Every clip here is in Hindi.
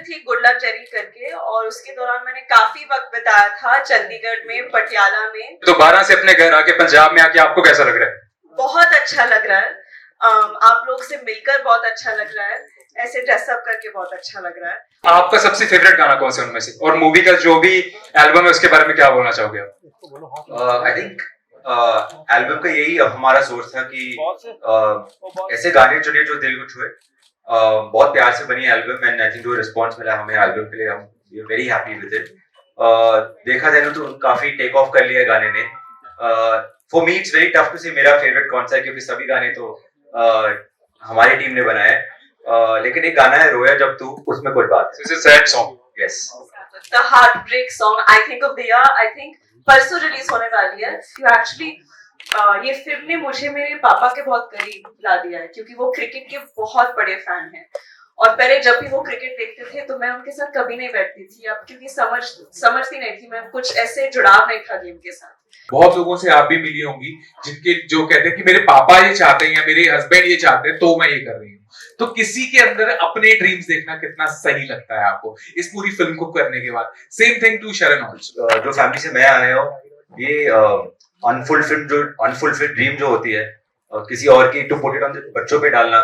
थी गुड लक जेरी करके, और उसके दौरान मैंने काफी वक्त बिताया था चंडीगढ़ में, पटियाला में। दोबारा से अपने घर आके पंजाब में आके आपको कैसा लग रहा है? बहुत अच्छा लग रहा है। आप लोग से मिलकर बहुत अच्छा लग रहा है, ऐसे ड्रेसअप करके बहुत अच्छा लग रहा है। आपका सबसे फेवरेट गाना कौन सा उनमें से, और मूवी का जो भी एल्बम है उसके बारे में क्या बोलना चाहोगे आप? आई थिंक एल्बम का यही हमारा सोच था कि ऐसे गाने चुने जो दिल को छुए। बहुत प्यार से बनी एल्बम, एंड आई थिंक जो रिस्पॉन्स मिला हमें एल्बम के लिए, हम वेरी हैप्पी विद इट। देखा जाए तो काफी टेक ऑफ कर लिया गाने ने। For me it's very tough to say मेरा फेवरेट कौन सा है, क्योंकि सभी गाने तो हमारी टीम ने बनाए हैं। लेकिन एक गाना है रोया जब तू, उसमें कुछ बात है। It's a sad song. Yes, the heartbreak song I think of the year. I think परसों रिलीज होने वाली है। एक्चुअली ये फिल्म ने मुझे मेरे पापा के बहुत करीब ला दिया है, क्योंकि वो क्रिकेट के बहुत बड़े फैन हैं। और पहले जब भी वो क्रिकेट देखते थे तो मैं उनके साथ कभी नहीं बैठती थी, अब क्योंकि समझती नहीं थी, मैं कुछ ऐसे जुड़ाव नहीं था गेम के साथ। बहुत लोगों से आप भी मिली होंगी जिनके जो कहते हैं कि मेरे पापा ये चाहते हैं या मेरे हस्बैंड ये चाहते हैं तो मैं ये कर रही हूँ। तो किसी के अंदर अपने ड्रीम्स देखना कितना सही लगता है आपको इस पूरी फिल्म को करने के बाद? सेम थिंग टू शरण ऑल्सो। जो फैमिली से मैं आया हूँ, ये अनफुलफिल्ड ड्रीम जो होती है किसी और की, टू पुट इट ऑन बच्चों पे डालना,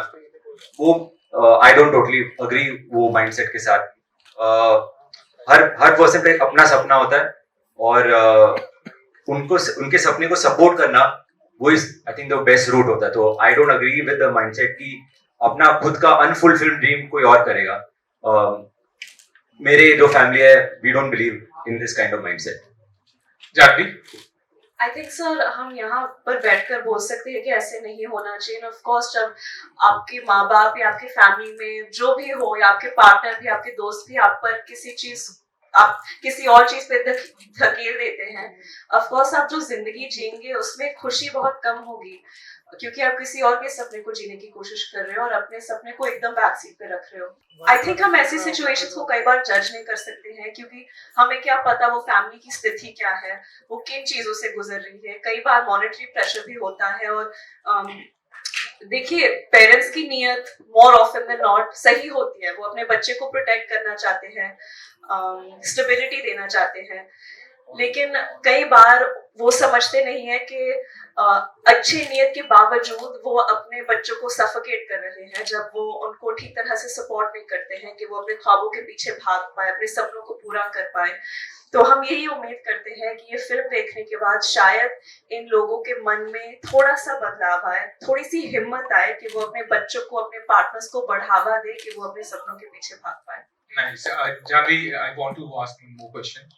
वो आई डोंट टोटली अग्री वो माइंडसेट के साथ। हर पर्सन का एक अपना सपना होता है, और उनके सपने को सपोर्ट करना वो is I think the best route होता है। तो I don't agree with the mindset कि अपना खुद का अनफुलफिल्ड ड्रीम कोई और करेगा। मेरे जो फैमिली है, we don't believe in this kind of mindset. Jahnvi, I think sir हम यहाँ पर बैठकर बोल सकते हैं कि ऐसे नहीं होना चाहिए। ऑफ कोर्स जब आपके माँ बाप या आपकी फैमिली में जो भी हो, या आपके पार्टनर भी, आपके दोस्त भी आप पर आप किसी और चीज पे धकेल देते हैं, ऑफ कोर्स आप जो जिंदगी जिएंगे उसमें खुशी बहुत कम होगी, क्योंकि आप किसी और के सपने को जीने की कोशिश कर रहे हो और अपने सपने को एकदम बैक सीट पे रख रहे हो। आई थिंक हम ऐसी सिचुएशंस को कई बार जज नहीं कर सकते हैं, क्योंकि हमें क्या पता वो फैमिली की स्थिति क्या है, वो किन चीजों से गुजर रही है। कई बार मॉनेटरी प्रेशर भी होता है, और देखिए पेरेंट्स की नीयत मोर ऑफन देन नॉट सही होती है। वो अपने बच्चे को प्रोटेक्ट करना चाहते हैं, स्टेबिलिटी देना चाहते हैं, लेकिन कई बार वो समझते नहीं है कि अच्छी नीयत के बावजूद वो अपने बच्चों को सफोकेट कर रहे हैं, जब वो उनको ठीक तरह से सपोर्ट नहीं करते हैं कि वो अपने ख्वाबों के पीछे भाग पाए, अपने सपनों को पूरा कर पाए। तो हम यही उम्मीद करते हैं कि ये फिल्म देखने के बाद शायद इन लोगों के मन में थोड़ा सा बदलाव आए, थोड़ी सी हिम्मत आए कि वो अपने बच्चों को, अपने पार्टनर्स को बढ़ावा दे कि वो अपने सपनों के पीछे भाग पाए। Nice. Jahnvi, I want to ask you more question.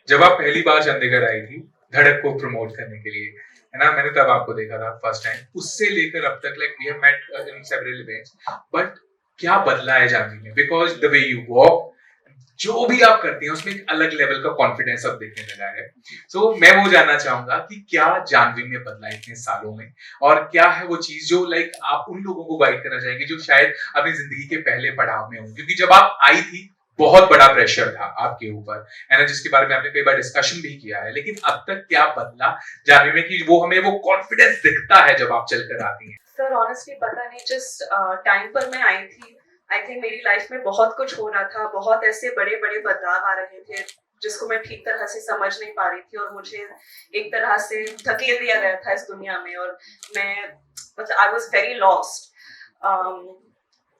जब आप पहली बार चंडीगढ़ आई थी धड़क को प्रमोट करने के लिए, है ना, मैंने तब आपको देखा था फर्स्ट टाइम, उससे लेकर अब तक like we have met in several events, but क्या बदला है जानवी में? Because the way you walk, जो भी आप करती हैं उसमें एक अलग लेवल का कॉन्फिडेंस अब देखने लगा है। सो मैं वो जानना चाहूंगा कि क्या जानवी में बदला इतने सालों में, और क्या है वो चीज जो लाइक आप उन लोगों को गाइड करना चाहेंगे जो शायद अपनी जिंदगी के पहले पड़ाव में हो? क्योंकि जब आप आई थी बहुत बड़ा प्रेशर था आपके ऊपर, है ना, जिसके बारे में आपने कई बार डिस्कशन भी किया है, लेकिन अब तक क्या बदला जानवी में कि वो हमें वो कॉन्फिडेंस दिखता है जब आप चलकर आती हैं? सर ऑनेस्टली पता नहीं, जिस टाइम पर मैं आई थी, आई थिंक मेरी लाइफ में बहुत कुछ हो रहा था, बहुत ऐसे बड़े बड़े बदलाव आ रहे थे जिसको मैं ठीक तरह से समझ नहीं पा रही थी, और मुझे एक तरह से धकेल दिया गया था इस दुनिया में, और मैं मतलब आई वाज वेरी लॉस्ट,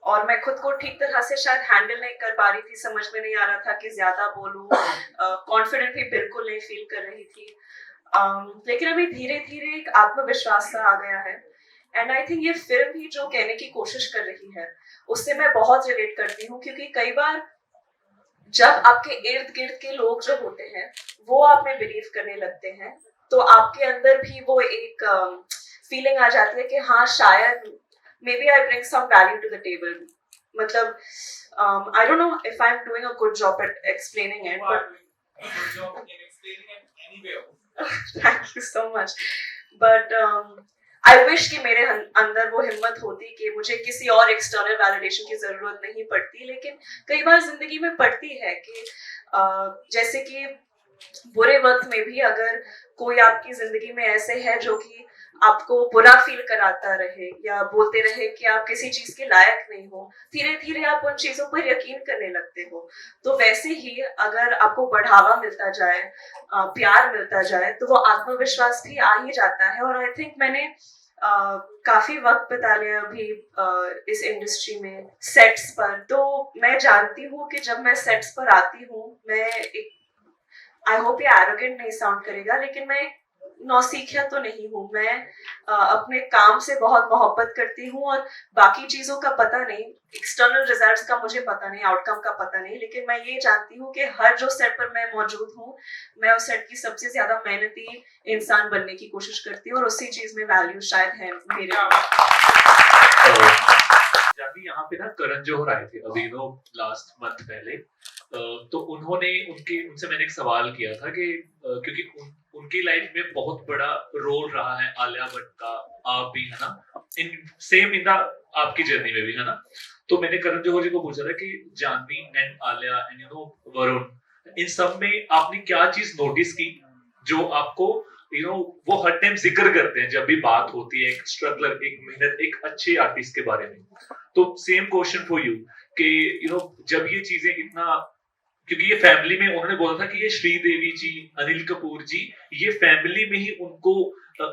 और मैं खुद को ठीक तरह से शायद हैंडल नहीं कर पा रही थी। समझ में नहीं आ रहा था कि ज्यादा बोलूं, कॉन्फिडेंट भी बिल्कुल नहीं फील कर रही थी, लेकिन अभी धीरे धीरे एक आत्मविश्वास सा आ गया है। एंड आई थिंक ये फिल्म भी जो कहने की कोशिश कर रही है उससे मैं बहुत रिलेट करती हूँ, क्योंकि कई बार जब आपके इर्द गिर्द के लोग जो होते हैं वो आप में बिलीव करने लगते हैं, तो आपके अंदर भी वो एक फीलिंग आ जाती है कि हाँ शायद maybe I bring some value to the table. मतलब I don't know if I'm doing a good job at explaining it, but good job in explaining it anyway. thank you so much. But I wish कि मेरे अंदर वो हिम्मत होती कि मुझे किसी और एक्सटर्नल वैलिडेशन की जरूरत नहीं पड़ती, लेकिन कई बार जिंदगी में पड़ती है कि जैसे कि बुरे वक्त में भी अगर कोई आपकी जिंदगी में ऐसे है जो कि आपको बुरा फील कराता रहे या बोलते रहे कि आप किसी चीज के लायक नहीं हो, धीरे धीरे आप उन चीजों पर यकीन करने लगते हो। तो वैसे ही अगर आपको बढ़ावा मिलता जाए, प्यार मिलता जाए, तो वो आत्मविश्वास भी आ ही जाता है। और आई थिंक मैंने काफी वक्त बिता लिया अभी इस इंडस्ट्री में सेट्स पर, तो मैं जानती हूँ कि जब मैं सेट्स पर आती हूँ, मैं एक, आई होप ये एरोगेंट नहीं साउंड करेगा, लेकिन मैं नौसिखिया तो नहीं हूँ। मैं अपने काम से बहुत मोहब्बत करती हूँ और बाकी चीजों का पता नहीं, एक्सटर्नल रिजल्ट्स का मुझे पता नहीं, आउटकम का पता नहीं, लेकिन मैं ये जानती हूँ कि हर जो सेट पर मैं मौजूद हूँ, मैं उस सेट की सबसे ज्यादा मेहनती इंसान बनने की कोशिश करती हूँ और उसी चीज में वैल्यू शायद है मेरे। जानवी, यहाँ पे ना करण जौहर आए थे अभी लास्ट मंथ पहले, तो उनसे मैंने एक सवाल किया था कि क्योंकि उनकी लाइफ में बहुत बड़ा रोल रहा है आलिया भट्ट का, आप भी है ना, इन द आपकी जर्नी में भी है ना। तो मैंने करण जौहर जी को पूछा था कि जानवी एंड आलिया एंड वरुण, इन सब में आपने क्या चीज नोटिस की जो आपको वो हर टाइम जिक्र करते हैं जब भी बात होती है एक स्ट्रगलर, एक मेहनत, एक अच्छे आर्टिस्ट के बारे में। तो सेम क्वेश्चन फॉर यू कि जब ये चीजें इतना, क्योंकि ये फैमिली में उन्होंने बोला था कि ये श्रीदेवी जी, अनिल कपूर जी, ये फैमिली में ही उनको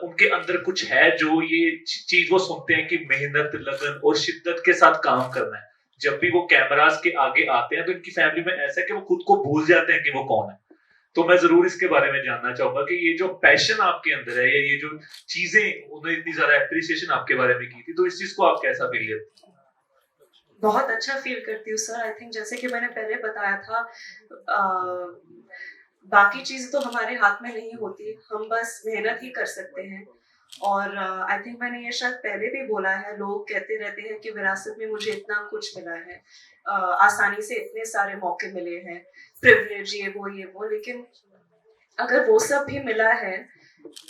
उनके अंदर कुछ है जो ये चीज वो सुनते हैं कि मेहनत, लगन और शिद्दत के साथ काम करना है। जब भी वो कैमरास के आगे आते हैं तो इनकी फैमिली में ऐसा है कि वो खुद को भूल जाते हैं कि वो कौन है। तो मैं जरूर इसके बारे में जानना चाहूंगा कि ये जो पैशन आपके अंदर है या ये जो चीजें उन्होंने इतनी ज्यादा एप्रिसिएशन आपके बारे में की थी, तो इस चीज को आप कैसा फील करते हैं? बहुत अच्छा फील करती हूँ सर। आई थिंक जैसे कि मैंने पहले बताया था, बाकी चीजें तो हमारे हाथ में नहीं होती, हम बस मेहनत ही कर सकते हैं। और आई थिंक मैंने ये शायद पहले भी बोला है, लोग कहते रहते हैं कि विरासत में मुझे इतना कुछ मिला है, आसानी से इतने सारे मौके मिले हैं, प्रिविलेज, ये वो, लेकिन अगर वो सब भी मिला है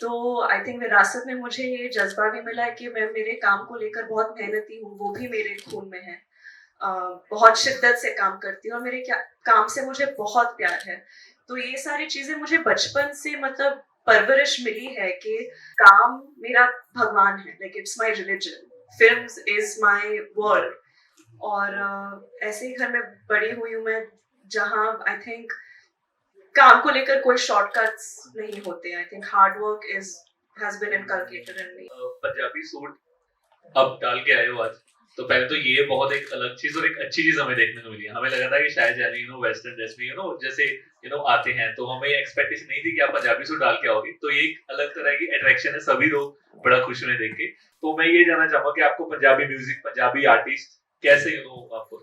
तो आई थिंक विरासत में मुझे ये जज्बा भी मिला है कि मैं मेरे काम को लेकर बहुत मेहनती हूँ, वो भी मेरे खून में है। बहुत शिद्दत से काम करती हूँ और मेरे काम से मुझे बहुत प्यार है। तो ये सारी चीजें मुझे बचपन से मतलब परवरिश मिली है कि काम मेरा भगवान है, like it's my religion, films is my world. और ऐसे ही घर में बड़ी हुई हूँ मैं, जहाँ आई थिंक काम को लेकर कोई शॉर्टकट्स नहीं होते। I think hard work has been inculcated in me. Punjabi suit अब डाल के आए हो आज, तो पहले तो ये बहुत एक अलग चीज और एक अच्छी चीज हमें देखने को मिली है। हमें लगा था कि शायद जानी वेस्टर्न ड्रेस में जैसे आते हैं, तो हमें एक्सपेक्टेशन नहीं थी कि आप पंजाबी सूट डाल के आओगे। तो ये एक अलग तरह की अट्रैक्शन है, सभी लोग बड़ा खुश हुए देख के। तो मैं ये जानना चाहूंगा कि आपको पंजाबी म्यूजिक, पंजाबी आर्टिस्ट कैसे आपको?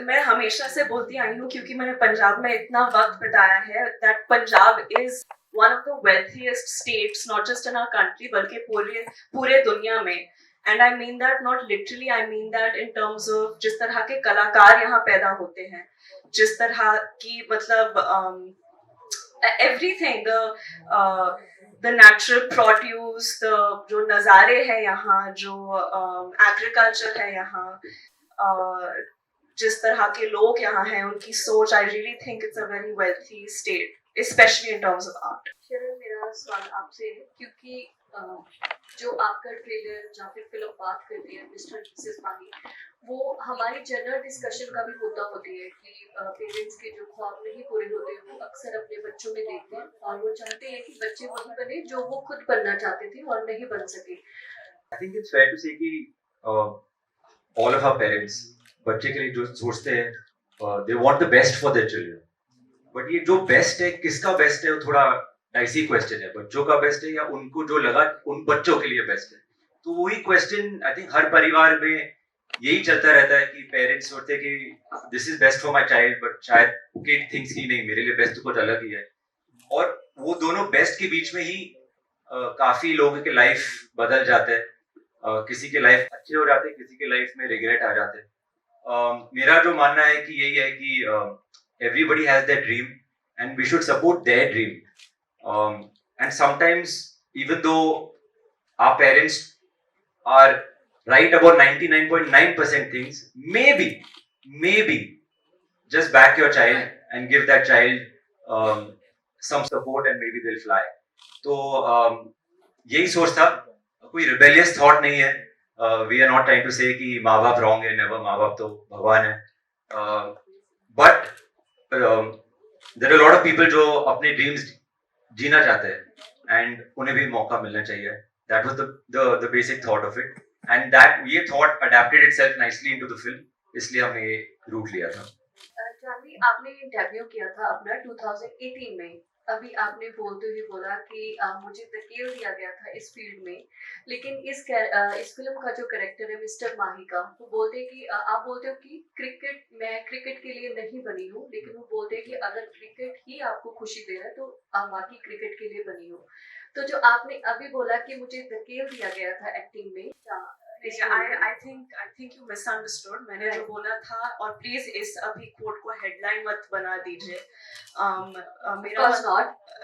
मैं हमेशा से बोलती आई हूँ, क्योंकि मैंने पंजाब में इतना वक्त बिताया है, that Punjab is one of the wealthiest states, not just in our country बल्कि पूरे दुनिया में। And I mean that not literally, I mean that in terms of जिस तरह के कलाकार यहाँ पैदा होते हैं, जिस तरह की मतलब एवरीथिंग, द नेचुरल प्रोड्यूस, जो नज़ारे हैं यहाँ, जो एग्रीकल्चर है यहाँ, जिस तरह के लोग यहाँ हैं, उनकी सोच, I really think it's a very wealthy state, specially in terms of art. शरण, मेरा सवाल आपसे है, क्योंकि जो आपका ट्रेलर जहाँ पे फिल्म बात करती है मिस्टर मिसेस पानी, वो हमारी जनरल डिस्कशन का भी मुद्दा होती है कि पेरेंट्स के जो ख्वाब नहीं पूरे होते वो अक्सर अपने बच्चों में देखते हैं और वो चाहते हैं कि बच्चे वही बने जो वो खुद बनना चाहते थे और नहीं बन सके। I think it's fair to say कि all of our parents बच्चे के लिए जो सोचते हैं, they want the best for their children, but ये जो बेस्ट है, किसका बेस्ट है, वो थोड़ा डाइसी क्वेश्चन है। बच्चों का बेस्ट है या उनको जो लगा उन बच्चों के लिए बेस्ट है? तो वही क्वेश्चन आई थिंक हर परिवार में यही चलता रहता है कि पेरेंट्स सोचते हैं कि this is best for my child, but शायद किड थिंक्स कि नहीं, मेरे लिए बेस्ट तो कुछ अलग ही है। और वो दोनों बेस्ट के बीच में ही काफी लोगों के लाइफ बदल जाते हैं, किसी के लाइफ अच्छे हो जाते हैं, किसी के लाइफ में रिग्रेट आ जाते हैं। मेरा जो मानना है कि यही है कि everybody has their dream and we should support their dream. And sometimes, even though our parents are right about 99.9% things, maybe just back your child and give that child some support and maybe they'll fly. तो यही सोच था कोई रिबेलियस थॉट नहीं है. We are not trying to say कि माँ बाप रॉन्ग है, नेवर. माँ बाप तो भगवान है. But there are lot of people जो अपने ड्रीम्स जीना चाहते हैं एंड उन्हें भी मौका मिलना चाहिए. That was the basic thought of it and that ये thought adapted itself nicely into the film. इसलिए हमने ये रूट लिया था. जानवी, आपने डेब्यू किया था अपना 2018 में. अभी आपने बोलते हुए बोला कि मुझे धकेल दिया गया था इस फील्ड में, लेकिन इस फिल्म का जो कैरेक्टर है मिस्टर माही का, वो बोलते हैं कि आप बोलते हो कि मैं क्रिकेट के लिए नहीं बनी हूँ, लेकिन वो बोलते हैं कि अगर क्रिकेट ही आपको खुशी दे रहा है तो आप बाकी क्रिकेट के लिए बनी हो. तो जो आपने अभी बोला कि मुझे धकेल दिया गया था एक्टिंग में, I think you misunderstood. मैंने जो बोला था, और प्लीज इस अभी कोट को हेडलाइन मत बना दीजिए.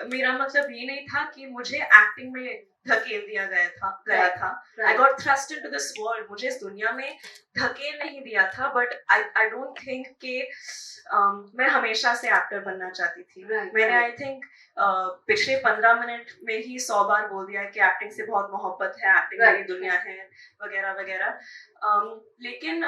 मेरा मतलब ये नहीं था कि मुझे एक्टिंग में धकेल दिया गया था. I got thrust into this world. मुझे इस दुनिया में धकेल नहीं दिया था, but I don't think कि मैं हमेशा से एक्टर बनना चाहती थी. मैंने आई थिंक पिछले 15 मिनट में ही 100 बार बोल दिया है कि एक्टिंग से बहुत मोहब्बत है, एक्टिंग मेरी दुनिया है, वगैरह वगैरह. लेकिन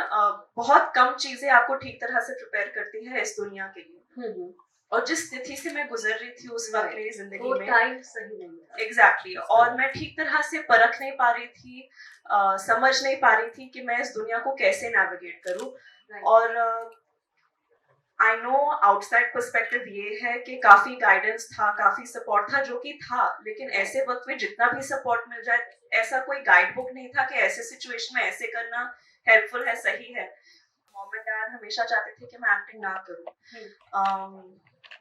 बहुत कम चीजें आपको ठीक तरह से प्रिपेयर करती है इस दुनिया के लिए. और जिस स्थिति से मैं गुजर रही थी उस वक्त मेरी जिंदगी में, टाइम सही नहीं था. एग्जैक्टली. और मैं ठीक तरह से परख नहीं पा रही थी, समझ नहीं पा रही थी कि मैं इस दुनिया को कैसे नेविगेट करूं. और आई नो आउटसाइड पर्सपेक्टिव ये है कि काफी गाइडेंस था, काफी सपोर्ट था, जो कि था. लेकिन ऐसे वक्त में जितना भी सपोर्ट मिल जाए, ऐसा कोई गाइड बुक नहीं था कि ऐसे सिचुएशन में ऐसे करना हेल्पफुल है, सही है. मॉम एंड डैड हमेशा चाहते थे कि मैं एक्टिंग ना करूं.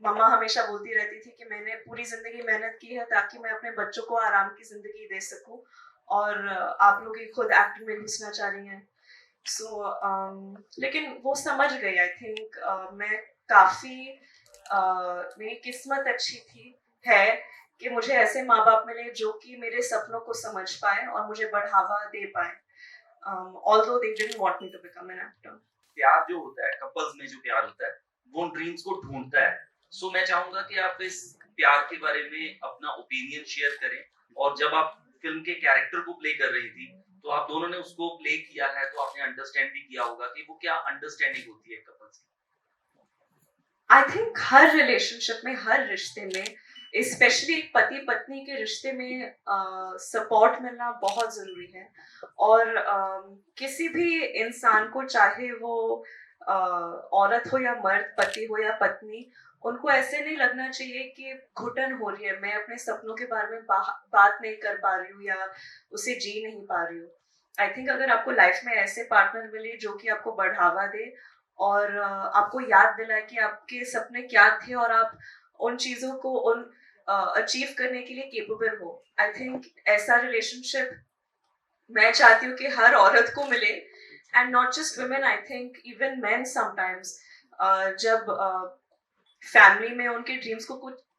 मम्मा हमेशा बोलती रहती थी कि मैंने पूरी जिंदगी मेहनत की है ताकि मैं अपने बच्चों को आराम की जिंदगी दे सकूं, और आप लोग ही खुद एक्टिंग में घुसना चाह रही हैं. लेकिन वो समझ गई. आई थिंक मैं काफी मेरी किस्मत अच्छी है कि मुझे ऐसे माँ बाप मिले जो कि मेरे सपनों को समझ पाए और मुझे बढ़ावा दे पाए. although they didn't want me to become an actor. प्यार जो होता है, कपल्स में जो प्यार होता है, वो उन ड्रीम्स को ढूंढता है. सो मैं चाहूंगा कि आप इस प्यार के बारे में अपना ओपिनियन शेयर करें. और जब आप फिल्म के कैरेक्टर को प्ले कर रही थी, तो आप दोनों ने उसको प्ले किया है, तो आपने अंडरस्टैंड भी किया होगा कि वो क्या अंडरस्टैंडिंग होती है कपल्स की. आई थिंक हर रिलेशनशिप में, हर रिश्ते में, स्पेशली पति पत्नी के रिश्ते में सपोर्ट मिलना बहुत जरूरी है. और किसी भी इंसान को, चाहे वो औरत हो या मर्द, पति हो या पत्नी, उनको ऐसे नहीं लगना चाहिए कि घुटन हो रही है, मैं अपने सपनों के बारे में बात नहीं कर पा रही हूँ या उसे जी नहीं पा रही हूँ. आई थिंक अगर आपको लाइफ में ऐसे पार्टनर मिले जो कि आपको बढ़ावा दे और आपको याद दिलाए कि आपके सपने क्या थे और आप उन चीजों को अचीव करने के लिए केपेबल हो, आई थिंक ऐसा रिलेशनशिप मैं चाहती हूँ कि हर औरत को मिले. And not just women, I think even main sometimes. जब फैमिली में उनके ड्रीम्स को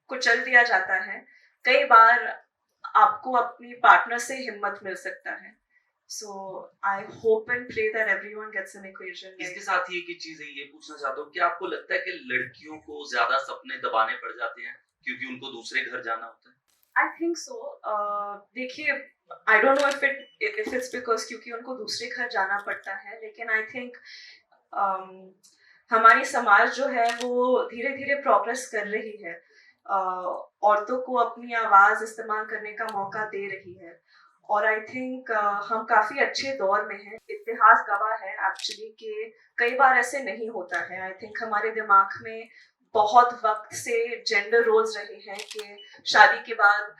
कुचल दिया जाता है, कई बार आपको अपनी पार्टनर से हिम्मत मिल सकता है. So I hope and pray that everyone gets an equation. इसके साथ ही एक चीज ये पूछना चाहता हूँ कि आपको लगता है कि लड़कियों को ज्यादा सपने दबाने पड़ जाते हैं क्योंकि उनको दूसरे घर जाना होता है? I think so. देखिए, I don't know if it's because क्योंकि उनको दूसरे घर जाना पड़ता है, लेकिन I think हमारी समाज जो है वो धीरे धीरे प्रोग्रेस कर रही है, औरतों को अपनी आवाज इस्तेमाल करने का मौका दे रही है. और आई थिंक हम काफी अच्छे दौर में हैं. इतिहास गवाह है एक्चुअली कि कई बार ऐसे नहीं होता है. आई थिंक हमारे दिमाग में बहुत वक्त से जेंडर रोल्स रहे हैं कि शादी के बाद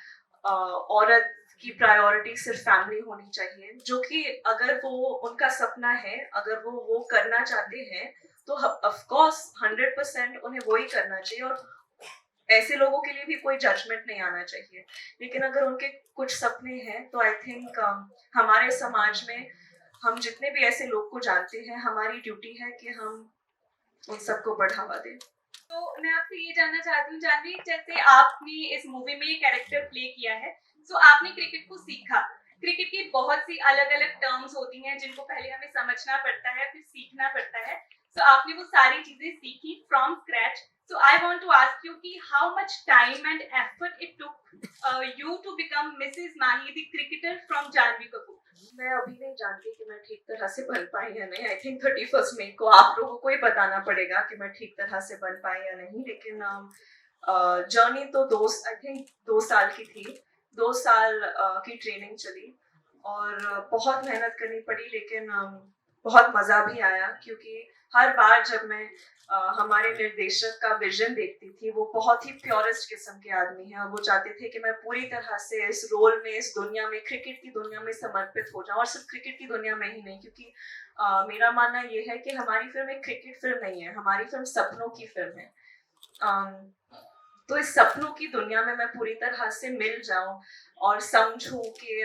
औरत की प्रायोरिटी सिर्फ फैमिली होनी चाहिए, जो कि अगर वो उनका सपना है, अगर वो करना चाहते हैं, तो ऑफ कोर्स 100% उन्हें वही करना चाहिए और ऐसे लोगों के लिए भी कोई जजमेंट नहीं आना चाहिए. लेकिन अगर उनके कुछ सपने हैं तो आई थिंक हमारे समाज में हम जितने भी ऐसे लोग को जानते हैं, हमारी ड्यूटी है कि हम उन सबको बढ़ावा दें. तो मैं आपसे ये जानना चाहती हूँ जानवी, जैसे आपने इस मूवी में ये कैरेक्टर प्ले किया है, तो आपने क्रिकेट को सीखा. क्रिकेट की बहुत सी अलग अलग टर्म्स होती हैं जिनको पहले हमें समझना पड़ता है, फिर सीखना पड़ता है. तो आपने वो सारी चीजें सीखी from scratch. So I want to ask you कि how much time and effort it took you to become Mrs. Mahi, the cricketer from Janhvi Kapoor. मैं अभी नहीं जानती कि मैं ठीक तरह से बन पाई या नहीं. आई थिंक 31 मई को आप लोगों को ही बताना पड़ेगा कि मैं ठीक तरह से बन पाई या नहीं. लेकिन जर्नी तो आई थिंक 2 साल की थी. 2 साल की ट्रेनिंग चली और बहुत मेहनत करनी पड़ी. लेकिन बहुत मज़ा भी आया क्योंकि हर बार जब मैं हमारे निर्देशक का विजन देखती थी, वो बहुत ही प्योरेस्ट किस्म के आदमी हैं और वो चाहते थे कि मैं पूरी तरह से इस रोल में, इस दुनिया में, क्रिकेट की दुनिया में समर्पित हो जाऊं. और सिर्फ क्रिकेट की दुनिया में ही नहीं, क्योंकि मेरा मानना ये है कि हमारी फिल्म एक क्रिकेट फिल्म नहीं है, हमारी फिल्म सपनों की फिल्म है. तो इस सपनों की दुनिया में मैं पूरी तरह से मिल जाऊं और समझूं कि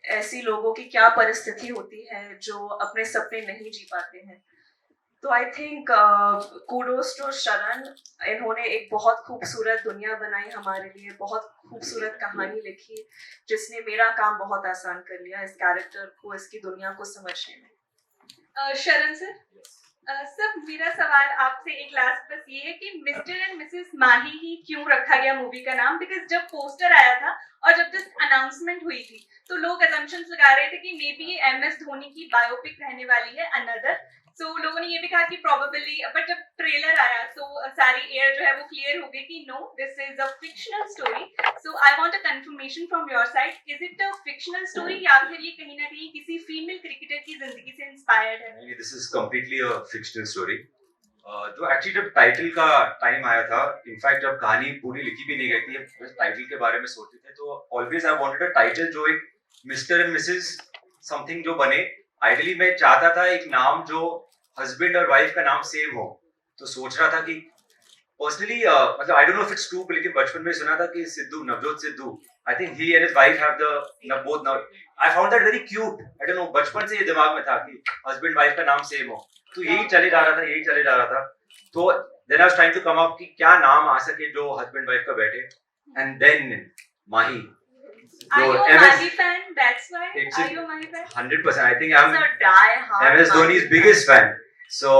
ऐसी लोगों की क्या परिस्थिति होती है जो अपने सपने नहीं जी पाते हैं. तो आई थिंक कूडोस टू शरण. इन्होंने एक बहुत खूबसूरत दुनिया बनाई हमारे लिए, बहुत खूबसूरत कहानी लिखी जिसने मेरा काम बहुत आसान कर लिया इस कैरेक्टर को, इसकी दुनिया को समझने में. शरण सर, सर मेरा सवाल आपसे एक लास्ट बस ये है कि मिस्टर एंड मिसेस माही ही क्यों रखा गया मूवी का नाम? बिकॉज जब पोस्टर आया था और जब जस्ट अनाउंसमेंट हुई थी तो लोग असम्पशंस लगा रहे थे कि मे बी ये MS धोनी की बायोपिक रहने वाली है, अनदर. सो लोगों ने ये भी कहा कि प्रोबेबली, बट जब ट्रेलर आया तो सारी एयर जो है वो क्लियर हो गई कि no, this is a fictional story. So I want a confirmation from your side, is it a fictional story या फिर ये कहीं ना कहीं किसी फीमेल क्रिकेटर की जिंदगी से इंस्पायर्ड है? नहीं, this is completely a fictional story. जो एक्चुअली जब टाइटल का टाइम आया था, इनफैक्ट जब कहानी पूरी लिखी भी नहीं गई थी, बस टाइटल के बारे में सोचते थे, तो always I wanted a title जो एक मिस्टर एंड मिसेस समथिंग जो बने. आइडियली मैं चाहता था एक नाम जो हस्बैंड और वाइफ का नाम सेम हो. तो सोच रहा था कि पर्सनली मतलब I don't know if it's true, लेकिन बचपन में सुना था कि Sidhu, Navjot Sidhu, I think he and his wife have the both. I found that very cute. I don't know, बचपन से ये दिमाग में था कि हस्बैंड वाइफ का नाम सेम हो. तो यही चले जा रहा था. तो then I was trying to come up कि क्या नाम आ सके जो हस्बैंड वाइफ का बैठे. And then Mahi. Are you a Mahi fan? That's why. Are you a Mahi fan? 100%. I think I'm It's a die-hard MS Dhoni's biggest fan. So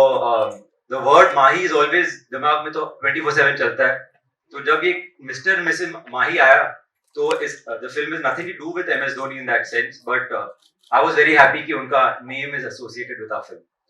the word Mahi is always दिमाग में तो 24/7 चलता है. तो जब ये मिस्टर मिसेस माही आया तो the film is nothing to do with MS Dhoni in that sense, but I was very happy कि उनका name is associated with our film.